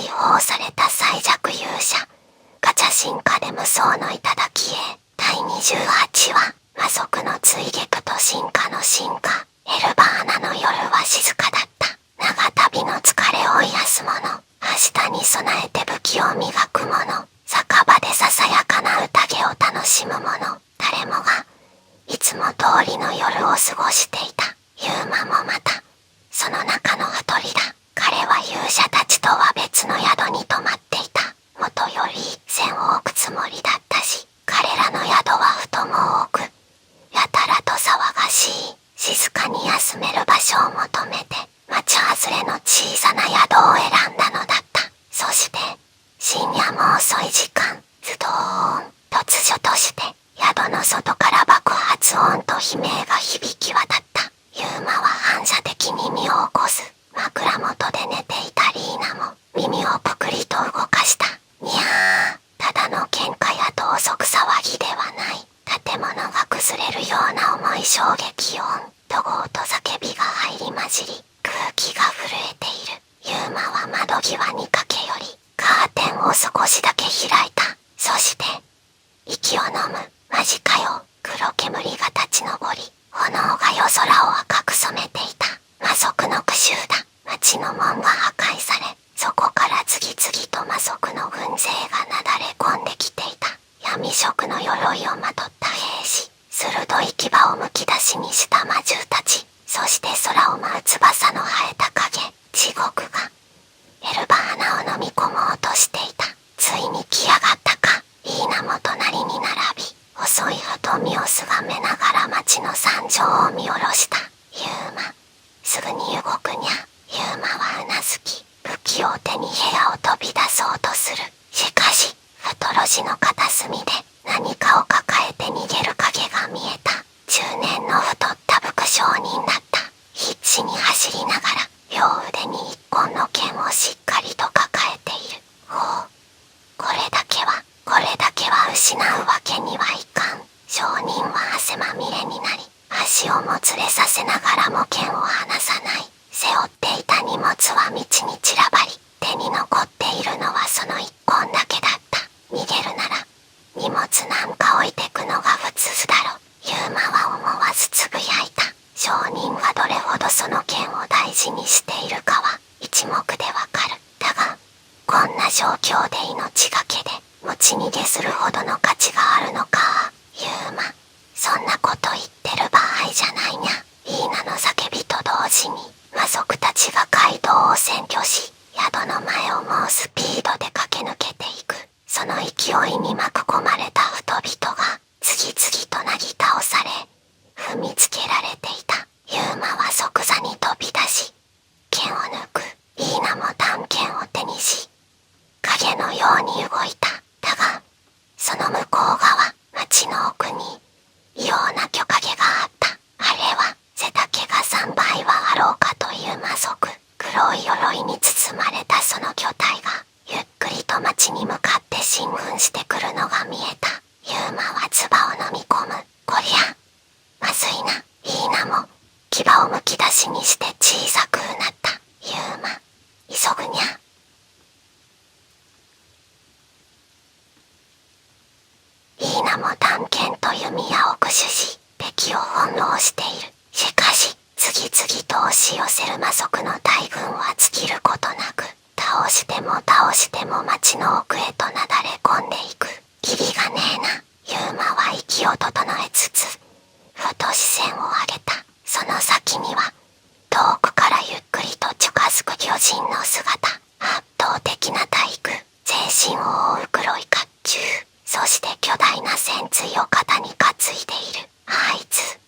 報された最弱勇者、ガチャ進化で無双の頂へ。第28話、魔族の追撃と進化の進化。エルバーナの夜は静かだった。長旅の疲れを癒す者、明日に備えて武器を磨く者、酒場でささやかな宴を楽しむ者、誰もがいつも通りの夜を過ごしていた。ユーマもまたその中の一人だ。彼は勇者たちとは別の宿に泊まっていた。元より1000を置くつもりだったし、彼らの宿は太も多く、やたらと騒がしい。静かに休める場所を求めて町外れの小さな宿を選んだのだった。そして深夜も遅い時間、ズドーン、突如として宿の外から爆発音と悲鳴が響き渡った。ユーマは反射的に身を起こす。枕元で寝ていたリーナも耳をぷくりと動かした。にゃー、ただの喧嘩や同族騒ぎではない。建物が崩れるような重い衝撃音、怒号と叫びが入り混じり、空気が震えている。ユーマは窓際に駆け寄り、カーテンを少しだけ開いた。そして息を飲む。マジかよ。黒煙が立ち上り、炎が夜空を赤く染めていた。魔族の奇襲だ。町の門が破壊され、そこから次々と魔族の軍勢がなだれ込んできていた。闇色の鎧をまとった兵士、鋭い牙をむき出しにした魔獣たち、そして空を舞う翼の生えた影、地獄がエルバーナを飲み込もうとしていた。ついに来やがったか。イーナも隣に並び、細い瞳をすがめながら町の惨状を見下ろした。ユーマ、すぐに動くにゃ。ユーマはうなずき、武器を手に部屋を飛び出そうとする。しかし太路地の片隅で何かを抱えて逃げる影が見えた。中年の太った武将人だった。必死に走りながら両腕に一本の剣をしっかりと抱えている。おお、これだけは失うわけにはいかん。商人は汗まみれになり、足をもつれさせながらも剣を離さない。背負っていた荷物は道に散らばり、手に残っているのはその一本だけだった。逃げるなら荷物なんか置いてくのが普通だろ。ユーマは思わずつぶやいた。商人がどれほどその剣を大事にしているかは一目でわかる。だがこんな状況で命がけで持ち逃げするほどの価値があるのか。ユーマ、そんなこと言ってる場合じゃないにゃ。イーナの叫びと同時に魔族たちが街道を占拠し、宿の前を猛スピードで駆け抜けていく。その勢いに巻き込まれた人々が次々となぎ倒され、踏みつけられていた。ユーマは即座に飛び出し、剣を抜く。イーナも短剣を手にし、影のように動いた。だがその向こう側、町の奥に異様な巨影があった。あれは背丈が3倍はあろうかという魔族。黒い鎧に包まれたその巨体がゆっくりと町に向かって進軍してくるのが見えた。ユーマは唾を飲み込む。こりゃまずいな。イーナも牙をむき出しにして小さくうなった。ユーマ、急ぐにゃ。イーナも短剣と弓矢を駆使し敵を翻弄している。しかし次々と押し寄せる魔族の大軍は尽きることなく、倒しても町の奥へとなだれ込んでいく。キリがねえな。ユーマは息を整えつつふと視線を上げた。その先には遠くからゆっくりと近づく巨人の姿。圧倒的な体育、全身を覆う黒い甲冑、そして巨大な戦鎚を肩に担いでいる。あいつ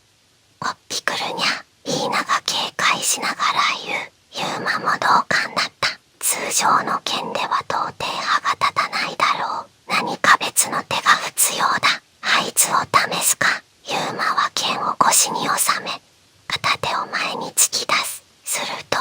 こっぴくるにゃ。イーナが警戒しながら言う。ユーマも同感だった。通常の剣では到底歯が立たないだろう。何か別の手が必要だ。あいつを試すか。ユーマは剣を腰に収め、片手を前に突き出す。すると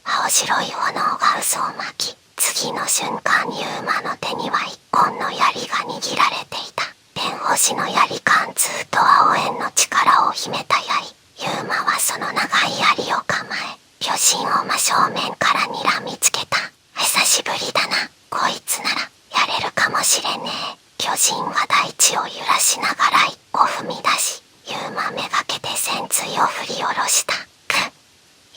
青白い炎が渦を巻き、次の瞬間ユーマの手には一本の槍が握られていた。天星の槍貫通と青炎の力を秘めた槍。ユーマはその長い槍を構え、巨人を真正面から睨みつけた。久しぶりだ人は大地を揺らしながら一歩踏み出し、ユーマめがけて潜水を振り下ろした。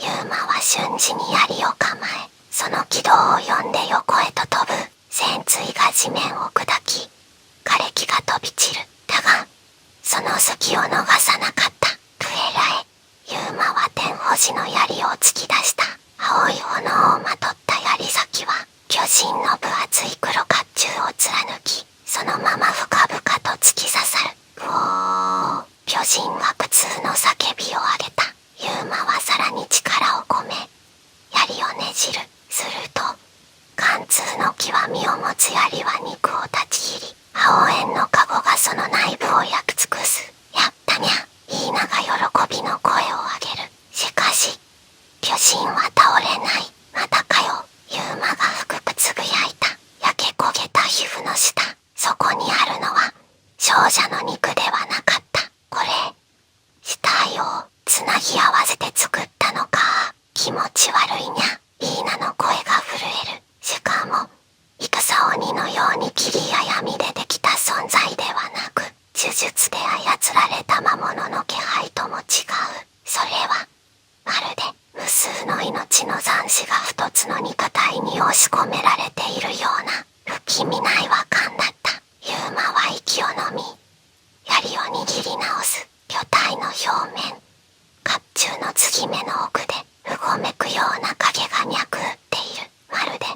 ユーマは瞬時に槍を構え、その軌道を読んで横へと飛ぶ。潜水が地面を砕き、枯れ木が飛び散る。だがその隙を逃さなかった。クエラへ。ユーマは天保寺の槍を突き出した。青い炎をまとった槍先は巨人の分厚い黒甲冑を貫き、そのまま深々と突き刺さる。うおー。巨人は苦痛の叫びを上げた。ユーマはさらに力を込め槍をねじる。すると貫通の極みを持つ槍は肉を断ち切り、青煙のカゴがその内部を焼き尽くす。やったにゃ。イーナが喜びの声を上げる。しかし巨人は倒れない。またかよ。ユーマが低くつぶやいた。焼け焦げた皮膚の下、そこにあるのは少女の肉ではなかった。これ死体をつなぎ合わせて作ったのか。気持ち悪いにゃ。イーナの声が震える。しかも戦鬼のように霧や闇でできた存在ではなく、呪術で操られた魔物の気配とも違う。それはまるで無数の命の残滓が一つの肉体に押し込められているような不気味な違和感だった。ユーマは息を飲み、槍を握り直す。巨体の表面、甲冑の継ぎ目の奥でうごめくような影が脈打っている。まるで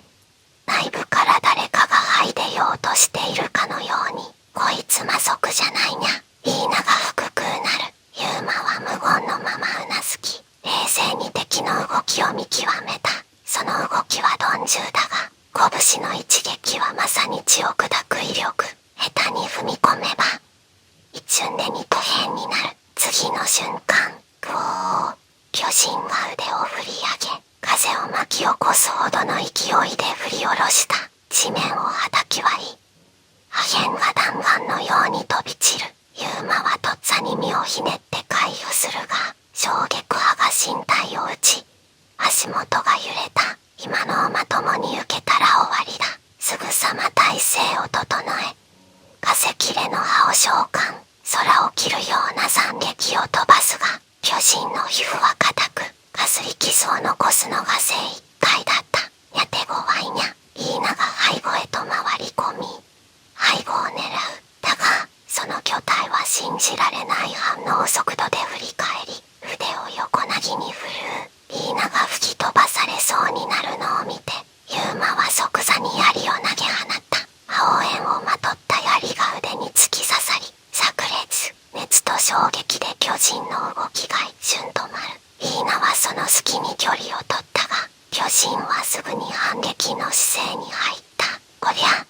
内部から誰かが剥いでようとしているかのように。こいつ魔族じゃないにゃ。イーナが低くうなる。ユーマは無言のままうなずき、冷静に敵の動きを見極めた。その動きは鈍重だが、拳の一撃はまさに血を砕く威力。下手に踏み込めば一瞬で二等辺になる。次の瞬間、グオー。巨人は腕を振り上げ、風を巻き起こすほどの勢いで振り下ろした。地面を叩き割り、破片が弾丸のように飛び散る。ユーマはとっさに身をひねって回避するが、衝撃波が身体を打ち、足元が揺れた。今のをまともに受けたら終わりだ。すぐさま体勢を整え、風切れの葉を召喚。空を切るような惨劇を飛ばすが、巨人の皮膚は硬く、かすり傷を残すのが精一杯だった。にゃ手強いにゃ。イーナが背後へと回り込み、背後を狙う。だがその巨体は信じられない反応速度で振り返り、腕を横なぎに振るう。イーナが吹き飛ばされそうになるのを見て、ユーマは即座に槍を投げ放った。青煙をまとった槍が腕に突き刺さり、炸裂。熱と衝撃で巨人の動きが一瞬止まる。イーナはその隙に距離を取ったが、巨人はすぐに反撃の姿勢に入った。こりゃ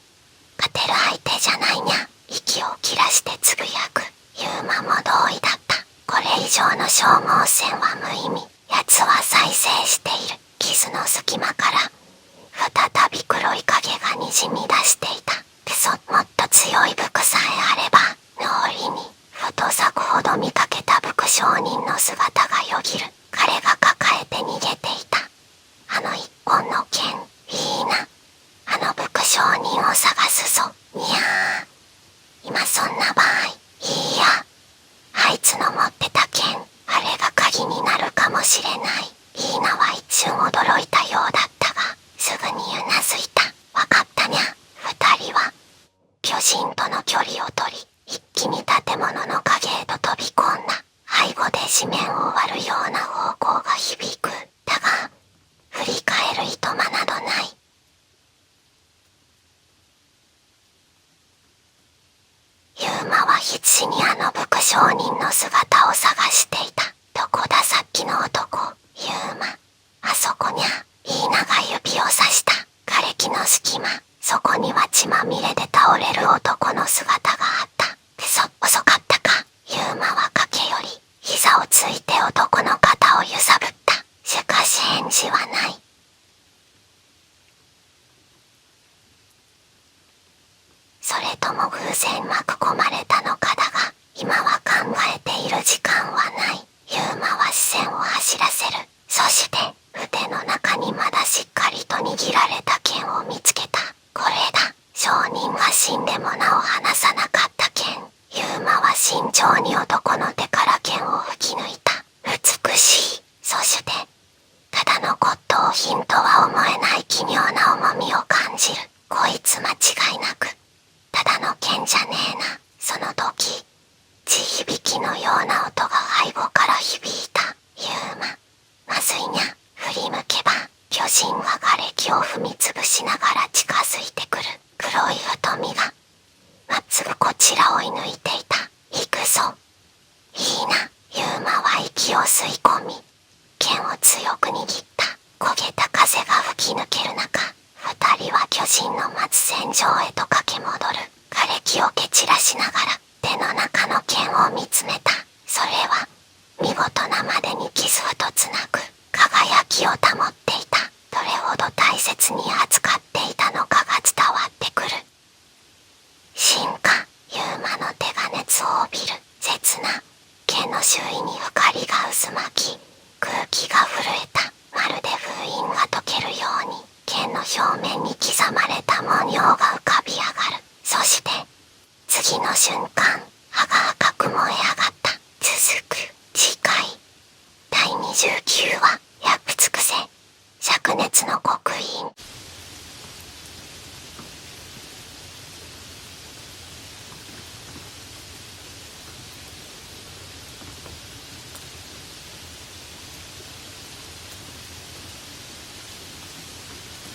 勝てる相手じゃないにゃ。息を切らしてつぶやく。ユーマも同意だった。これ以上の消耗戦は無意味。奴は再生している。傷の隙間から再び黒い影がにじみ出していた。もっと強い服さえあれば。脳裏にふと咲くほど見かけた武将人の姿がよぎる。彼が抱えて逃げていたあの一本の剣。いいな。あの武将人を探すぞ。にゃー。今そんな場合、いいや。あいつの持ってた剣、あれが鍵になるかもしれない。イーナは一瞬驚いたようだったが、すぐにうなずいた。わかったにゃ。二人は巨人との距離を取り、一気に建物の影へと飛び込んだ。背後で地面を割るような方向が響く。だが振り返るいとまなどない。ユーマは必死にあの武将人の姿を探していた。どこださっきの男。ユーマ、あそこにゃ。イーナが指をさした。枯れ木の隙間、そこには血まみれで倒れる男の姿があった。遅かったか。ユーマは駆け寄り、膝をついて男の肩を揺さぶった。しかし返事はない。それとも偶然巻き込まれたのかだが、今は考えている時間はない。ユーマは視線を走らせる。そして腕の中にまだしっかりと握られた剣を見つけた。これだ。証人が死んでもなお離さぐしながら近づいてくる黒い瞳がまっすぐこちらを射抜いていた。行くぞ。いいな。ユーマは息を吸い込み、剣を強く握った。焦げた風が吹き抜ける中、二人は巨人の待つ戦場へと駆け戻る。枯れ木を蹴散らしながら手の中の剣を見つめた。それは見事なまでに傷とつなぐ輝きを保っていた。どれほど大切に扱っていたのかが伝わってくる。進化。ユーマの手が熱を帯びる。刹那、剣の周囲に光が渦巻き、空気が震えた。まるで封印が解けるように剣の表面に刻まれた文様が浮かび上がる。そして次の瞬間、葉が赤く燃え上が